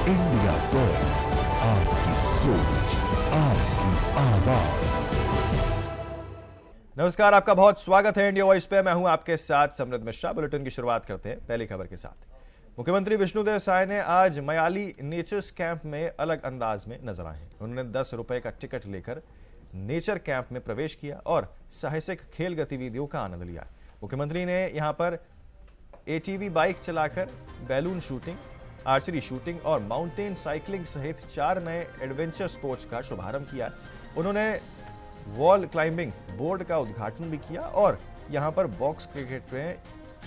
India talks, आपकी सोच, आपकी आवाज। नमस्कार, आपका बहुत स्वागत है इंडिया वॉइस पे। मैं हूं आपके साथ समृद्ध मिश्रा। बुलेटिन की शुरुआत करते हैं पहली खबर के साथ। मुख्यमंत्री विष्णुदेव साय ने आज मयाली नेचर्स कैंप में अलग अंदाज में नजर आए। उन्होंने 10 रुपए का टिकट लेकर नेचर कैंप में प्रवेश किया और साहसिक खेल गतिविधियों का आनंद लिया। मुख्यमंत्री ने यहां पर एटीवी बाइक चलाकर बैलून शूटिंग, आर्चरी शूटिंग और माउंटेन साइकिलिंग सहित 4 नए एडवेंचर स्पोर्ट्स का शुभारंभ किया। उन्होंने वॉल क्लाइंबिंग बोर्ड का उद्घाटन भी किया और यहां पर बॉक्स क्रिकेट में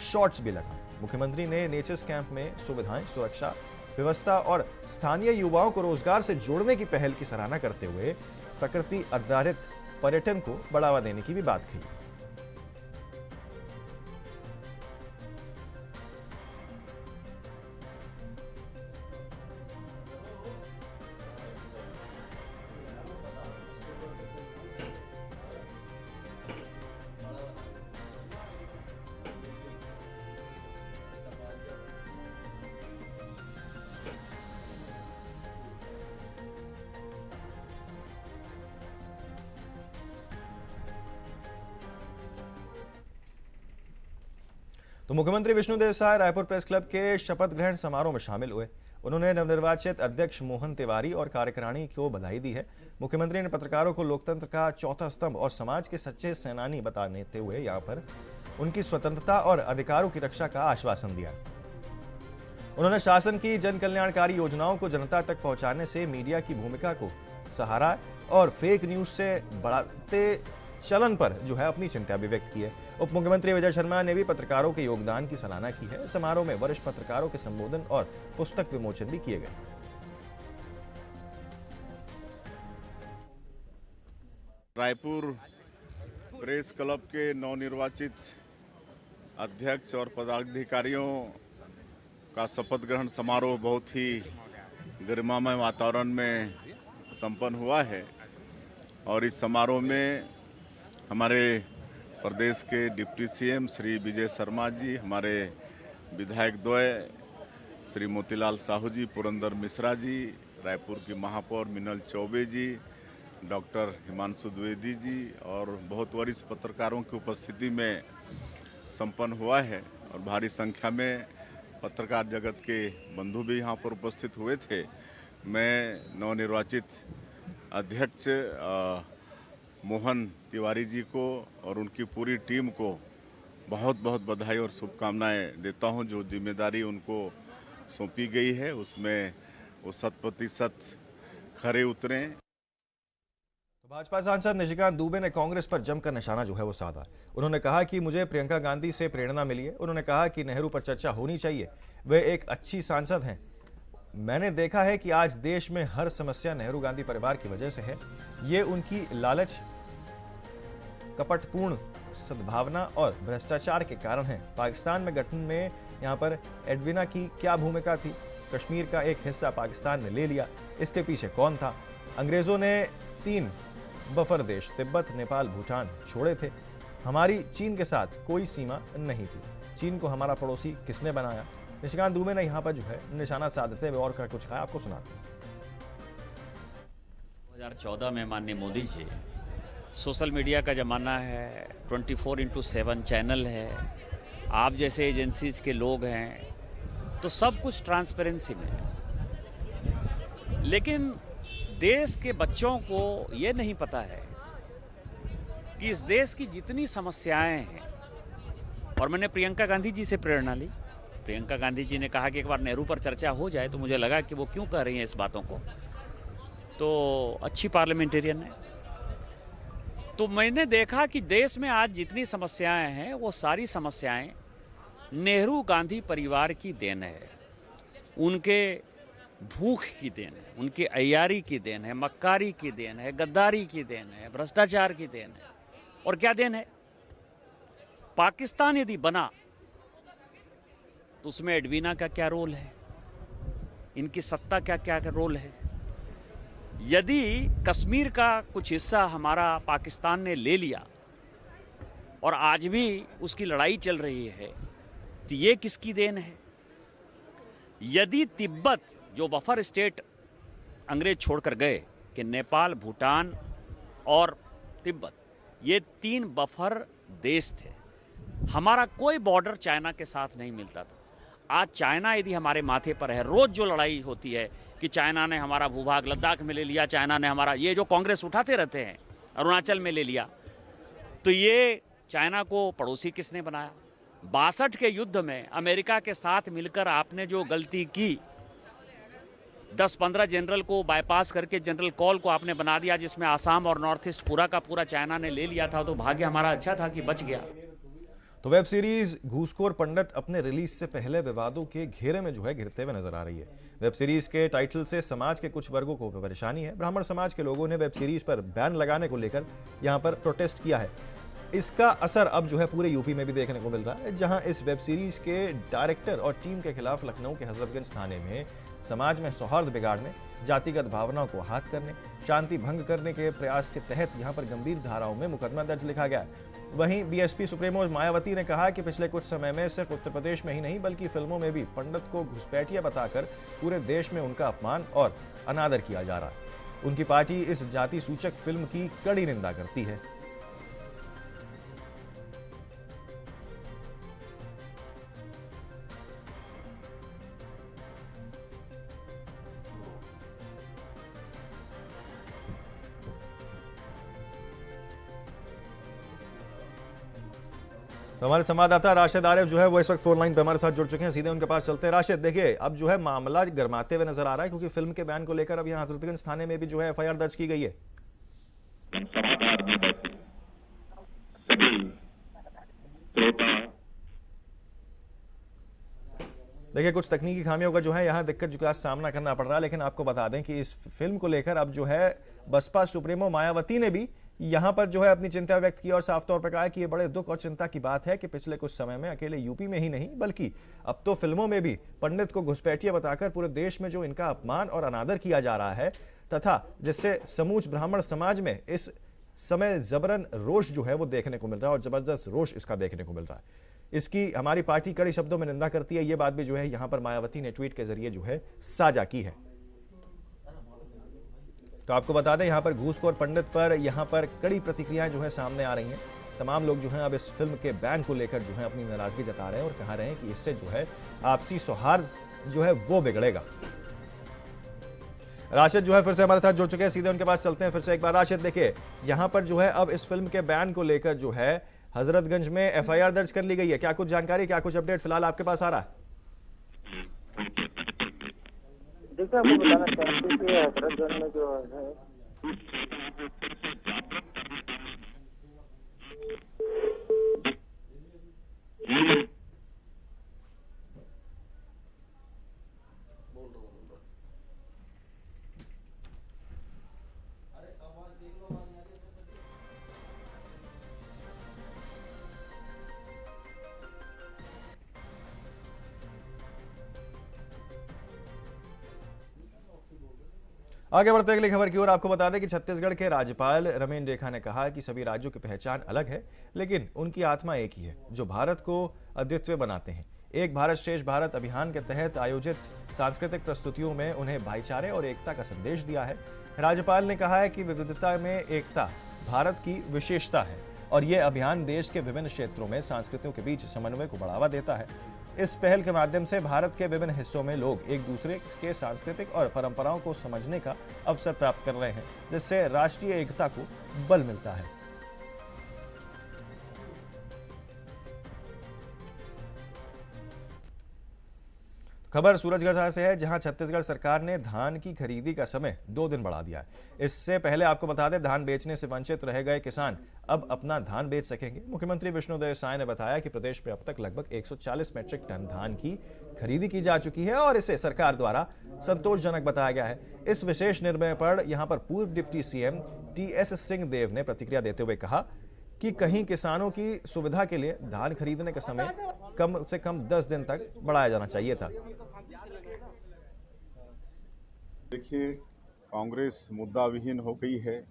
शॉट्स भी लगाए। मुख्यमंत्री ने नेचर्स कैंप में सुविधाएं, सुरक्षा व्यवस्था और स्थानीय युवाओं को रोजगार से जोड़ने की पहल की सराहना करते हुए प्रकृति आधारित पर्यटन को बढ़ावा देने की भी बात कही। तो मुख्यमंत्री विष्णुदेव साय रायपुर प्रेस क्लब के शपथ ग्रहण समारोह में शामिल हुए। उन्होंने नवनिर्वाचित अध्यक्ष मोहन तिवारी और कार्यकारिणी को बधाई दी है। मुख्यमंत्री ने पत्रकारों को लोकतंत्र का चौथा स्तंभ और समाज के सच्चे सेनानी बताने हुए यहां पर उनकी स्वतंत्रता और अधिकारों की रक्षा का आश्वासन दिया। उन्होंने शासन की जन कल्याणकारी योजनाओं को जनता तक पहुंचाने से मीडिया की भूमिका को सहारा और फेक न्यूज से बढ़ाते चलन पर अपनी चिंता भी व्यक्त की है। उप मुख्यमंत्री विजय शर्मा ने भी पत्रकारों के योगदान की सराहना की है। समारोह में वरिष्ठ पत्रकारों के संबोधन और पुस्तक विमोचन भी किए गए। रायपुर प्रेस क्लब के नवनिर्वाचित अध्यक्ष और पदाधिकारियों का शपथ ग्रहण समारोह बहुत ही गरिमामय वातावरण में संपन्न हुआ है और इस समारोह में हमारे प्रदेश के डिप्टी सीएम श्री विजय शर्मा जी, हमारे विधायक द्वय श्री मोतीलाल साहू जी, पुरंदर मिश्रा जी, रायपुर की महापौर मिनल चौबे जी, डॉक्टर हिमांशु द्विवेदी जी और बहुत वरिष्ठ पत्रकारों की उपस्थिति में संपन्न हुआ है और भारी संख्या में पत्रकार जगत के बंधु भी यहाँ पर उपस्थित हुए थे। मैं नवनिर्वाचित अध्यक्ष मोहन तिवारी जी को और उनकी पूरी टीम को बहुत बहुत बधाई और शुभकामनाएं देता हूं। जो जिम्मेदारी उनको सौंपी गई है उसमें वो 100% खरे उतरें। तो भाजपा सांसद निशिकांत दुबे ने कांग्रेस पर जमकर निशाना वो साधा। उन्होंने कहा कि मुझे प्रियंका गांधी से प्रेरणा मिली है। उन्होंने कहा कि नेहरू पर चर्चा होनी चाहिए, वे एक अच्छी सांसद हैं। मैंने देखा है कि आज देश में हर समस्या नेहरू गांधी परिवार की वजह से है। ये उनकी लालच, कपटपूर्ण सद्भावना और भ्रष्टाचार के कारण है। पाकिस्तान में गठन में यहाँ पर एडविना की क्या भूमिका थी? कश्मीर का एक हिस्सा पाकिस्तान ने ले लिया, इसके पीछे कौन था? अंग्रेजों ने 3 बफर देश तिब्बत, नेपाल, भूटान छोड़े थे। हमारी चीन के साथ कोई सीमा नहीं थी। चीन को हमारा पड़ोसी किसने बनाया? निशिकांत दुबे ने यहाँ पर निशाना साधते हुए और क्या कुछ कहा, आपको सुनाते हैं। 2014 में माननीय मोदी जी, सोशल मीडिया का ज़माना है, 24/7 चैनल है, आप जैसे एजेंसीज के लोग हैं, तो सब कुछ ट्रांसपेरेंसी में है। लेकिन देश के बच्चों को ये नहीं पता है कि इस देश की जितनी समस्याएं हैं, और मैंने प्रियंका गांधी जी से प्रेरणा ली। प्रियंका गांधी जी ने कहा कि एक बार नेहरू पर चर्चा हो जाए, तो मुझे लगा कि वो क्यों कह रही हैं इस बातों को, तो अच्छी पार्लियामेंटेरियन है। तो मैंने देखा कि देश में आज जितनी समस्याएं हैं वो सारी समस्याएं नेहरू गांधी परिवार की देन है, उनके भूख की देन है, उनकी अय्यारी की देन है, मक्कारी की देन है, गद्दारी की देन है, भ्रष्टाचार की देन है। और क्या देन है? पाकिस्तान यदि बना तो उसमें एडवीना का क्या रोल है, इनकी सत्ता का क्या रोल है? यदि कश्मीर का कुछ हिस्सा हमारा पाकिस्तान ने ले लिया और आज भी उसकी लड़ाई चल रही है, तो ये किसकी देन है? यदि तिब्बत जो बफर स्टेट अंग्रेज छोड़कर गए कि नेपाल, भूटान और तिब्बत, ये 3 बफर देश थे। हमारा कोई बॉर्डर चाइना के साथ नहीं मिलता था। आज चाइना यदि हमारे माथे पर है, रोज जो लड़ाई होती है कि चाइना ने हमारा भूभाग लद्दाख में ले लिया, चाइना ने हमारा, ये जो कांग्रेस उठाते रहते हैं अरुणाचल में ले लिया, तो ये चाइना को पड़ोसी किसने बनाया? 62 के युद्ध में अमेरिका के साथ मिलकर आपने जो गलती की, 10-15 जनरल को बाईपास करके जनरल कॉल को आपने बना दिया, जिसमें आसाम और नॉर्थ ईस्ट पूरा का पूरा चाइना ने ले लिया था, तो भाग्य हमारा अच्छा था कि बच गया। तो वेब सीरीज घूसखोर पंडित अपने रिलीज से पहले विवादों के घेरे में जो है घिरते हुए नजर आ रही है। वेब सीरीज के टाइटल से समाज के कुछ वर्गों को परेशानी है। ब्राह्मण समाज के लोगों ने वेब सीरीज पर बैन लगाने को लेकर यहां पर प्रोटेस्ट किया है। इसका असर अब जो है पूरे यूपी में भी देखने को मिल रहा है, जहां इस वेब सीरीज के डायरेक्टर और टीम के खिलाफ लखनऊ के हजरतगंज थाने में समाज में सौहार्द बिगाड़ने, जातिगत भावनाओं को आहत करने, शांति भंग करने के प्रयास के तहत यहां पर गंभीर धाराओं में मुकदमा दर्ज लिखा गया है। वहीं बीएसपी सुप्रीमो मायावती ने कहा कि पिछले कुछ समय में सिर्फ उत्तर प्रदेश में ही नहीं बल्कि फिल्मों में भी पंडित को घुसपैठिया बताकर पूरे देश में उनका अपमान और अनादर किया जा रहा है। उनकी पार्टी इस जाति सूचक फिल्म की कड़ी निंदा करती है। तो हमारे संवाददाता राशिद आरिफ जो है वो इस वक्त फोन लाइन पे हमारे साथ जुड़ चुके हैं, सीधे उनके पास चलते हैं। राशिद, देखिए अब जो है मामला गरमाते हुए नजर आ रहा है, क्योंकि फिल्म के बैन को लेकर अब यहाँ हजरतगंज थाने में भी जो है एफआईआर दर्ज की गई है। देखिए कुछ तकनीकी खामियों का जो है यहाँ दिक्कत का सामना करना पड़ रहा है, लेकिन आपको बता दें कि इस फिल्म को लेकर अब जो है बसपा सुप्रीमो मायावती ने भी यहां पर जो है अपनी चिंता व्यक्त की और साफ तौर पर कहा कि यह बड़े दुख और चिंता की बात है कि पिछले कुछ समय में अकेले यूपी में ही नहीं बल्कि अब तो फिल्मों में भी पंडित को घुसपैठिया बताकर पूरे देश में जो इनका अपमान और अनादर किया जा रहा है, तथा जिससे समूच ब्राह्मण समाज में इस समय जबरन रोष जो है वो देखने को मिल रहा है और जबरदस्त रोष इसका देखने को मिल रहा है। इसकी हमारी पार्टी कड़े शब्दों में निंदा करती है। ये बात भी जो है यहां पर मायावती ने ट्वीट के जरिए जो है साझा की है। तो आपको बता दें यहां पर घूसखोर पंडित पर यहां पर कड़ी प्रतिक्रियाएं जो है सामने आ रही हैं। तमाम लोग जो हैं अब इस फिल्म के बैन को लेकर जो है अपनी नाराजगी जता रहे हैं और कह रहे हैं कि इससे जो है आपसी सौहार्द जो है वो बिगड़ेगा। राशिद जो है फिर से हमारे साथ जुड़ चुके हैं, सीधे उनके पास चलते हैं फिर से एक बार। राशिद, देखिए यहां पर जो है अब इस फिल्म के बैन को लेकर जो है हजरतगंज में एफआईआर दर्ज कर ली गई है। क्या कुछ जानकारी, क्या कुछ अपडेट फिलहाल आपके पास आ रहा है? देखिए आपको बताना चाहते हैं कि हजरतगंज में जो है आगे बढ़ते अगली खबर की ओर आपको बता दें कि छत्तीसगढ़ के राज्यपाल रमेन रेखा ने कहा कि सभी राज्यों की पहचान अलग है लेकिन उनकी आत्मा एक ही है, जो भारत को अद्वितीय बनाते हैं। एक भारत श्रेष्ठ भारत अभियान के तहत आयोजित सांस्कृतिक प्रस्तुतियों में उन्हें भाईचारे और एकता का संदेश दिया है। राज्यपाल ने कहा है कि विविधता में एकता भारत की विशेषता है और यह अभियान देश के विभिन्न क्षेत्रों में संस्कृतियों के बीच समन्वय को बढ़ावा देता है। इस पहल के माध्यम से भारत के विभिन्न हिस्सों में लोग एक दूसरे के सांस्कृतिक और परंपराओं को समझने का अवसर प्राप्त कर रहे हैं, जिससे राष्ट्रीय एकता को बल मिलता है। खबर सूरजगढ़ से है, जहां छत्तीसगढ़ सरकार ने धान की खरीदी का समय 2 दिन बढ़ा दिया है। इससे पहले आपको बता दें धान बेचने से वंचित रह गए किसान अब अपना धान बेच सकेंगे। मुख्यमंत्री विष्णुदेव साय ने बताया कि प्रदेश में अब तक लगभग 140 मैट्रिक टन धान की खरीदी की जा चुकी है और इसे सरकार द्वारा संतोषजनक बताया गया है। इस विशेष निर्णय पर यहां पर पूर्व डिप्टी सीएम टीएस सिंहदेव ने प्रतिक्रिया देते हुए कहा कि कहीं किसानों की सुविधा के लिए धान खरीदने का समय कम से कम 10 दिन तक बढ़ाया जाना चाहिए था। देखिए, कांग्रेस मुद्दा विहीन हो गई है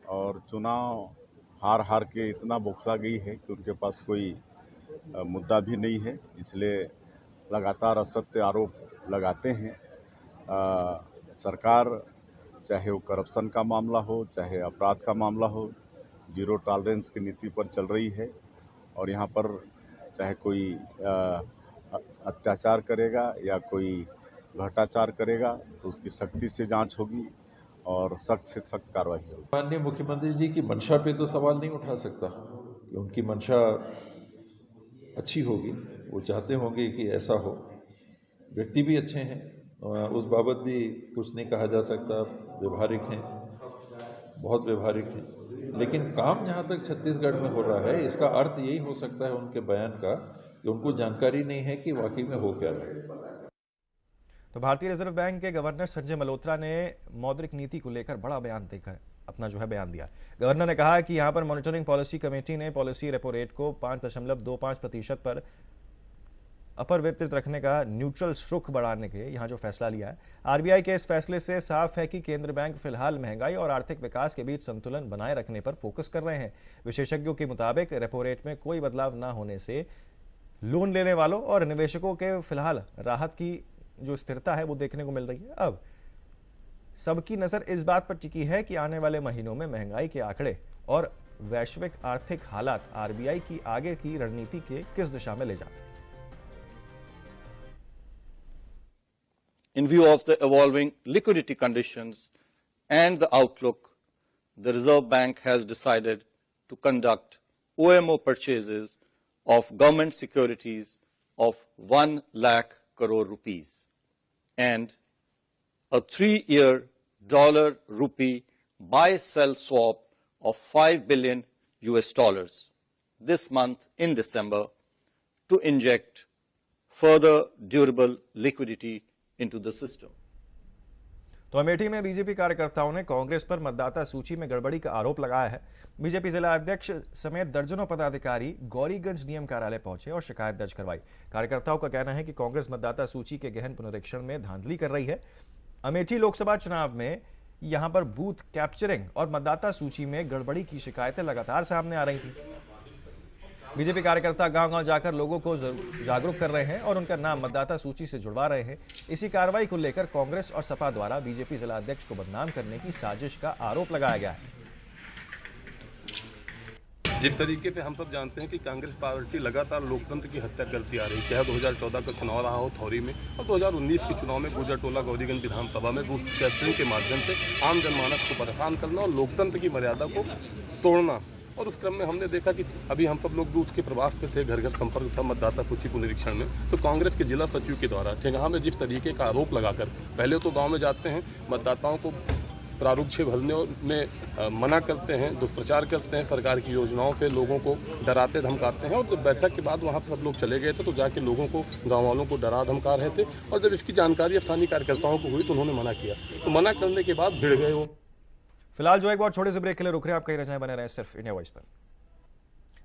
और चुनाव हार हार के इतना बौखला गई है कि उनके पास कोई मुद्दा भी नहीं है, इसलिए लगातार असत्य आरोप लगाते हैं। सरकार, चाहे वो करप्शन का मामला हो, चाहे अपराध का मामला हो, जीरो टॉलरेंस की नीति पर चल रही है। और यहाँ पर चाहे कोई अत्याचार करेगा या कोई भ्रष्टाचार करेगा तो उसकी सख्ती से जांच होगी और सख्त से सख्त कार्रवाई होगी। माननीय मुख्यमंत्री जी की मंशा पे तो सवाल नहीं उठा सकता कि उनकी मंशा अच्छी होगी, वो चाहते होंगे कि ऐसा हो। व्यक्ति भी अच्छे हैं, उस बाबत भी कुछ नहीं कहा जा सकता, व्यवहारिक हैं, बहुत व्यवहारिक हैं। लेकिन काम जहाँ तक छत्तीसगढ़ में हो रहा है, इसका अर्थ यही हो सकता है उनके बयान का कि उनको जानकारी नहीं है कि वाकई में हो क्या रहा है। तो भारतीय रिजर्व बैंक के गवर्नर संजय मल्होत्रा ने मौद्रिक नीति को लेकर बड़ा बयान देकर अपना बयान दिया। गवर्नर ने कहा कि यहां पर मॉनिटरिंग पॉलिसी कमेटी ने पॉलिसी रेपो रेट को 5.25% पर अपरिवर्तित रखने का न्यूट्रल रुख बढ़ाने के यहां जो फैसला लिया है। आरबीआई के इस फैसले से साफ है कि केंद्र बैंक फिलहाल महंगाई और आर्थिक विकास के बीच संतुलन बनाए रखने पर फोकस कर रहे हैं। विशेषज्ञों के मुताबिक रेपो रेट में कोई बदलाव न होने से लोन लेने वालों और निवेशकों के फिलहाल राहत की जो स्थिरता है वो देखने को मिल रही है। अब सबकी नजर इस बात पर टिकी है कि आने वाले महीनों में महंगाई के आंकड़े और वैश्विक आर्थिक हालात आरबीआई की आगे की रणनीति के किस दिशा में ले जाते हैं। In view of the evolving liquidity conditions and the outlook, the Reserve Bank has decided to conduct OMO purchases of government securities of 1 lakh crore rupees and a 3-year dollar-rupee buy-sell swap of $5 billion this month in December to inject further durable liquidity into the system. तो अमेठी में BJP कार्यकर्ताओं ने कांग्रेस पर मतदाता सूची में गड़बड़ी का आरोप लगाया है। बीजेपी जिला अध्यक्ष समेत दर्जनों पदाधिकारी गौरीगंज डीएम कार्यालय पहुंचे और शिकायत दर्ज करवाई। कार्यकर्ताओं का कहना है कि कांग्रेस मतदाता सूची के गहन पुनरीक्षण में धांधली कर रही है। अमेठी लोकसभा चुनाव में यहां पर बूथ कैप्चरिंग और मतदाता सूची में गड़बड़ी की शिकायतें लगातार सामने आ रही थी। बीजेपी कार्यकर्ता गांव-गांव जाकर लोगों को जागरूक कर रहे हैं और उनका नाम मतदाता सूची से जुड़वा रहे हैं। इसी कार्रवाई को लेकर कांग्रेस और सपा द्वारा बीजेपी जिला अध्यक्ष को बदनाम करने की साजिश का आरोप लगाया गया है। जिस तरीके से हम सब जानते हैं कि कांग्रेस पार्टी लगातार लोकतंत्र की हत्या करती आ रही, चाहे 2014 का चुनाव रहा हो थौरी में और 2019 के चुनाव में गुजरटोला गौरीगंज विधानसभा में बूथ कैप्चरिंग के माध्यम से आम जनमानस को परेशान करना और लोकतंत्र की मर्यादा को तोड़ना। और उस क्रम में हमने देखा कि अभी हम सब लोग बूथ के प्रवास पे थे, घर घर संपर्क था मतदाता सूची पुनरीक्षण में, तो कांग्रेस के जिला सचिव के द्वारा ठेंगाह में जिस तरीके का आरोप लगाकर पहले तो गाँव में जाते हैं, मतदाताओं को प्रारूप छः भरने में मना करते हैं, दुष्प्रचार करते हैं, सरकार की योजनाओं पे लोगों को डराते धमकाते हैं। और जब बैठक के बाद वहाँ पर सब लोग चले गए थे तो जाके लोगों को, गांव वालों को डरा धमका रहे थे। और जब इसकी जानकारी स्थानीय कार्यकर्ताओं को हुई तो उन्होंने मना किया, तो मना करने के बाद भिड़ गए वो। फिलहाल जो एक बार छोटे से ब्रेक के लिए रुक रहे हैं, आप कहीं न बने रहे सिर्फ इंडिया वॉइस पर।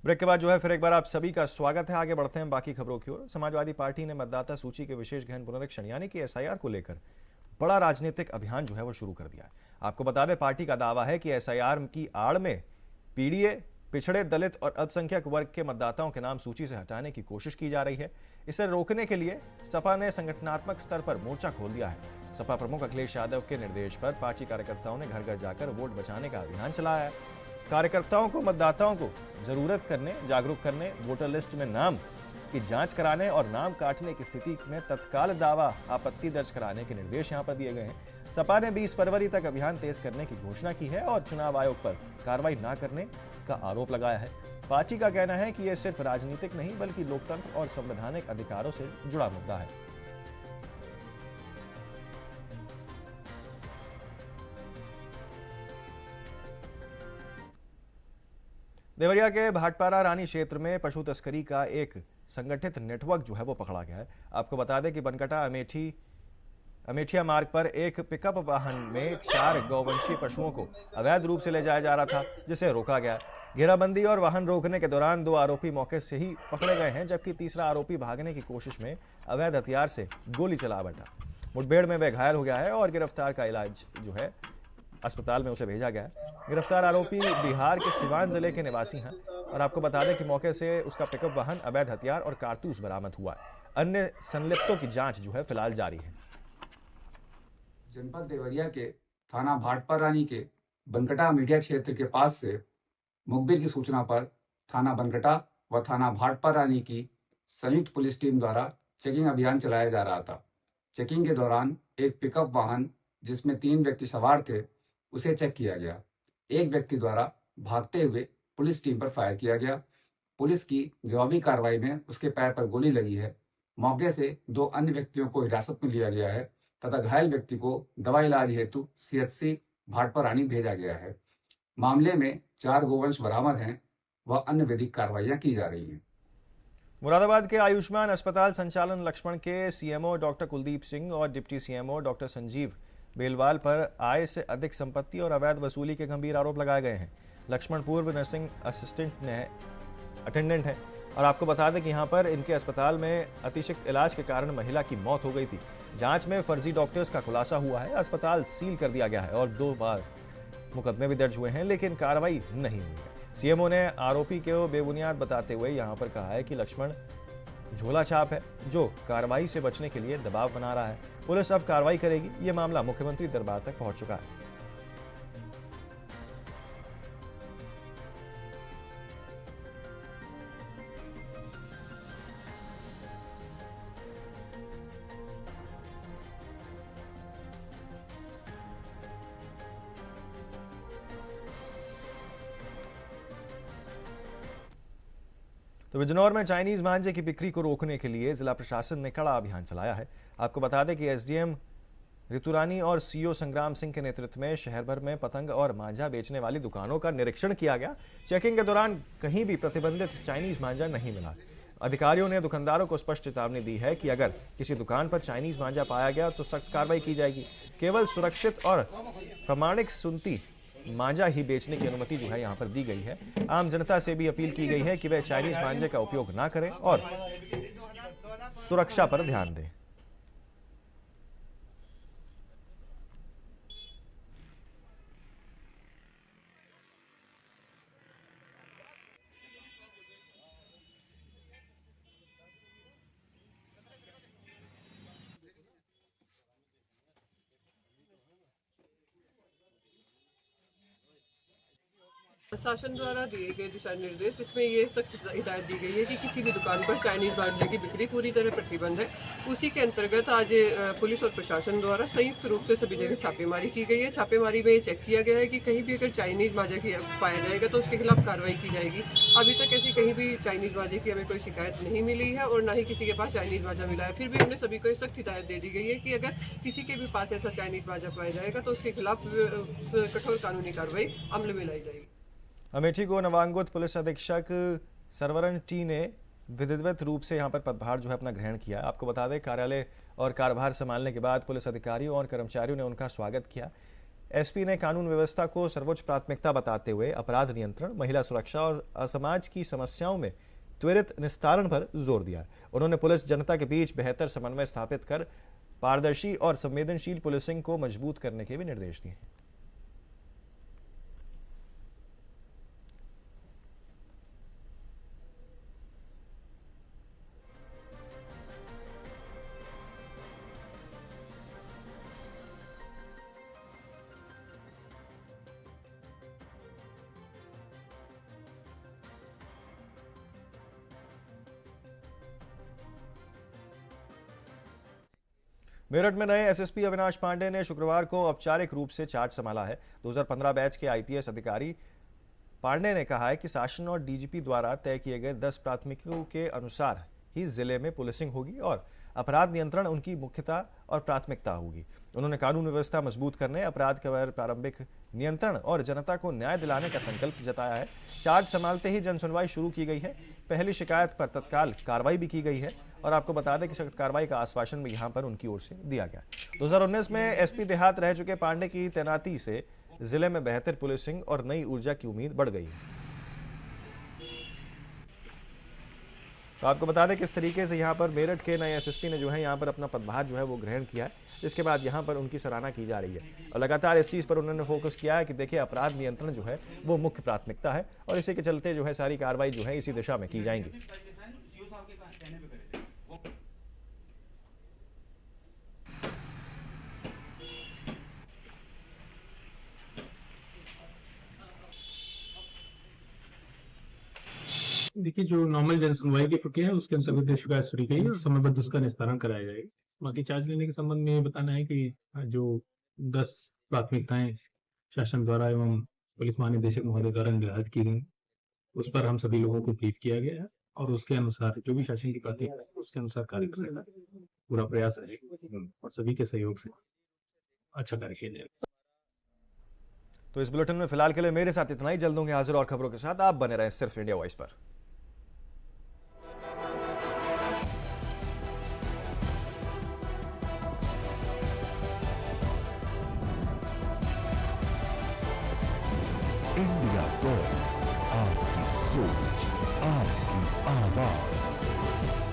ब्रेक के बाद फिर एक बार आप सभी का स्वागत है। आगे बढ़ते हैं बाकी खबरों की ओर। समाजवादी पार्टी ने मतदाता सूची के विशेष गहन पुनरीक्षण यानी कि एसआईआर को लेकर बड़ा राजनीतिक अभियान वो शुरू कर दिया है। आपको बता दें, पार्टी का दावा है कि एसआईआर की आड़ में पीडीए, पिछड़े, दलित और अल्पसंख्यक वर्ग के मतदाताओं के नाम सूची से हटाने की कोशिश की जा रही है। इसे रोकने के लिए सपा ने संगठनात्मक स्तर पर मोर्चा खोल दिया है। सपा प्रमुख अखिलेश यादव के निर्देश पर पार्टी कार्यकर्ताओं ने घर घर जाकर वोट बचाने का अभियान चलाया है। कार्यकर्ताओं को मतदाताओं को जरूरत करने, जागरूक करने, वोटर लिस्ट में नाम की जांच कराने और नाम काटने की स्थिति में तत्काल दावा आपत्ति दर्ज कराने के निर्देश यहां पर दिए गए हैं। सपा ने 20 फरवरी तक अभियान तेज करने की घोषणा की है और चुनाव आयोग पर कार्रवाई न करने का आरोप लगाया है। पार्टी का कहना है कि यह सिर्फ राजनीतिक नहीं बल्कि लोकतंत्र और संवैधानिक अधिकारों से जुड़ा मुद्दा है। देवरिया के भाटपारा रानी क्षेत्र में पशु तस्करी का एक संगठित नेटवर्क वो पकड़ा गया है। आपको बता दें कि बनकटा अमेठिया मार्ग पर एक पिकअप वाहन में 4 गौवंशीय पशुओं को अवैध रूप से ले जाया जा रहा था, जिसे रोका गया। घेराबंदी और वाहन रोकने के दौरान 2 आरोपी मौके से ही पकड़े गए हैं, जबकि तीसरा आरोपी भागने की कोशिश में अवैध हथियार से गोली चला बैठा। मुठभेड़ में वह घायल हो गया है और गिरफ्तार का इलाज अस्पताल में उसे भेजा गया है। गिरफ्तार आरोपी बिहार के सिवान जिले के निवासी हैं और आपको बता दें कि मौके से उसका पिकअप वाहन, अवैध हथियार और कारतूस बरामद हुआ है। अन्य संलिप्तों की जांच फिलहाल जारी है। जनपद देवरिया के थाना भाटपर रानी के बनकटा मीडिया क्षेत्र के पास से मुखबिर की सूचना पर थाना बनकटा व थाना भाटपर रानी की संयुक्त पुलिस टीम द्वारा चेकिंग अभियान चलाया जा रहा था। चेकिंग के दौरान एक पिकअप वाहन जिसमें 3 व्यक्ति सवार थे उसे चेक किया गया। एक व्यक्ति द्वारा भागते हुए पुलिस टीम पर फायर किया गया। पुलिस की जवाबी कार्रवाई में उसके पैर पर गोली लगी है। मौके से 2 अन्य व्यक्तियों को हिरासत में लिया गया है तथा घायल व्यक्ति को दवा इलाज हेतु सीएचसी भाटपर रानी भेजा गया है। मामले में 4 गोवंश बरामद हैं व अन्य विधिक कार्रवाइयां की जा रही हैं। मुरादाबाद के आयुष्मान अस्पताल संचालन लक्ष्मण के सीएमओ डॉक्टर कुलदीप सिंह और deputy CMO doctor Sanjeev Belwal पर आय से अधिक संपत्ति और अवैध वसूली के गंभीर आरोप लगाए गए हैं। लक्ष्मण पूर्व नर्सिंग अटेंडेंट है और आपको बता दें कि यहां पर इनके अस्पताल में अतिरिक्त इलाज के कारण महिला की मौत हो गई थी। जांच में फर्जी डॉक्टर्स का खुलासा हुआ है। अस्पताल सील कर दिया गया है और 2 बार मुकदमे भी दर्ज हुए हैं, लेकिन कार्रवाई नहीं हुई है। सीएमओ ने आरोपी को बेबुनियाद बताते हुए यहां पर कहा है कि लक्ष्मण झोला छाप है जो कार्रवाई से बचने के लिए दबाव बना रहा है। पुलिस अब कार्रवाई करेगी। ये मामला मुख्यमंत्री दरबार तक पहुंच चुका है। तो बिजनौर में चाइनीज मांझे की बिक्री को रोकने के लिए जिला प्रशासन ने कड़ा अभियान चलाया है। आपको बता दें कि एसडीएम ऋतुरानी और सीओ संग्राम सिंह के नेतृत्व में शहर भर में पतंग और मांझा बेचने वाली दुकानों का निरीक्षण किया गया। चेकिंग के दौरान कहीं भी प्रतिबंधित चाइनीज मांझा नहीं मिला। अधिकारियों ने दुकानदारों को स्पष्ट चेतावनी दी है कि अगर किसी दुकान पर चाइनीज मांझा पाया गया तो सख्त कार्रवाई की जाएगी। केवल सुरक्षित और प्रमाणिक सुनती मांझा ही बेचने की अनुमति जो है यहाँ पर दी गई है। आम जनता से भी अपील की गई है कि वे चाइनीज मांझे का उपयोग ना करें और सुरक्षा पर ध्यान दें। प्रशासन द्वारा दिए गए दिशा निर्देश जिसमें ये सख्त हिदायत दी गई है कि किसी भी दुकान पर चाइनीज मांझे की बिक्री पूरी तरह प्रतिबंध है। उसी के अंतर्गत आज पुलिस और प्रशासन द्वारा संयुक्त रूप से सभी जगह छापेमारी की गई है। छापेमारी में ये चेक किया गया है कि कहीं भी अगर चाइनीज मांझा की पाया जाएगा तो उसके खिलाफ कार्रवाई की जाएगी। अभी तक ऐसी कहीं भी चाइनीज मांझे की हमें कोई शिकायत नहीं मिली है और न ही किसी के पास चाइनीज मांझा मिला है। फिर भी हमने सभी को सख्त हिदायत दे दी गई है कि अगर किसी के भी पास ऐसा चाइनीज मांझा पाया जाएगा तो उसके खिलाफ कठोर कानूनी कार्रवाई अमल में लाई जाएगी। अमेठी को नवांगुत पुलिस अधीक्षक सरवरण टी ने विधिवत रूप से यहां पर पदभार जो है अपना ग्रहण किया। आपको बता दें कार्यालय और कार्यभार संभालने के बाद पुलिस अधिकारियों और कर्मचारियों ने उनका स्वागत किया। एसपी ने कानून व्यवस्था को सर्वोच्च प्राथमिकता बताते हुए अपराध नियंत्रण, महिला सुरक्षा और असमाज की समस्याओं में त्वरित निस्तारण पर जोर दिया। उन्होंने पुलिस जनता के बीच बेहतर समन्वय स्थापित कर पारदर्शी और संवेदनशील पुलिसिंग को मजबूत करने के भी निर्देश दिए। मेरठ में नए एसएसपी अविनाश पांडे ने शुक्रवार को औपचारिक रूप से चार्ज संभाला है। 2015 बैच के आईपीएस अधिकारी पांडे ने कहा है कि शासन और डीजीपी द्वारा तय किए गए 10 प्राथमिकियों के अनुसार ही जिले में पुलिसिंग होगी और अपराध नियंत्रण उनकी मुख्यता और प्राथमिकता होगी। उन्होंने कानून व्यवस्था मजबूत करने, अपराध के प्रारंभिक नियंत्रण और जनता को न्याय दिलाने का संकल्प जताया है। चार्ज संभालते ही जन सुनवाई शुरू की गई है। पहली शिकायत पर तत्काल कार्रवाई भी की गई है और आपको बता दें कि सख्त कार्रवाई का आश्वासन भी यहां पर उनकी ओर से दिया गया। 2019 में एसपी देहात रह चुके पांडे की तैनाती से जिले में बेहतर पुलिसिंग और नई ऊर्जा की उम्मीद बढ़ गई है। तो आपको बता दें किस तरीके से यहाँ पर मेरठ के नए एसएसपी ने जो है यहाँ पर अपना पदभार जो है वो ग्रहण किया है, जिसके बाद यहाँ पर उनकी सराहना की जा रही है और लगातार इस चीज़ पर उन्होंने फोकस किया है कि देखिए अपराध नियंत्रण जो है वो मुख्य प्राथमिकता है और इसी के चलते जो है सारी कार्रवाई जो है इसी दिशा में की जाएंगी। देखिए, जो नॉर्मल जन सुनवाई की प्रक्रिया है उसके अंतर्गत शिकायत सुनी गई और समयबद्ध उसका निस्तारण कराया जाएगा। बाकी चार्ज लेने के संबंध में ये बताना है कि जो 10 प्राथमिकताएं शासन द्वारा एवं पुलिस महानिदेशक महोदय द्वारा निर्धारित की गई, उस पर हम सभी लोगों को ब्रीफ किया गया है और उसके अनुसार जो भी शासन की प्राथमिकता है उसके अनुसार कार्य करने का पूरा प्रयास रहेगा और सभी के सहयोग से अच्छा कार्य किया जाएगा। तो इस बुलेटिन में फिलहाल के लिए मेरे साथ इतना ही। जल्द होंगे हाजिर और खबरों के साथ। आप बने रहें सिर्फ इंडिया वॉइस पर। इंडिया वॉइस, आपकी सोच, आपकी आवाज।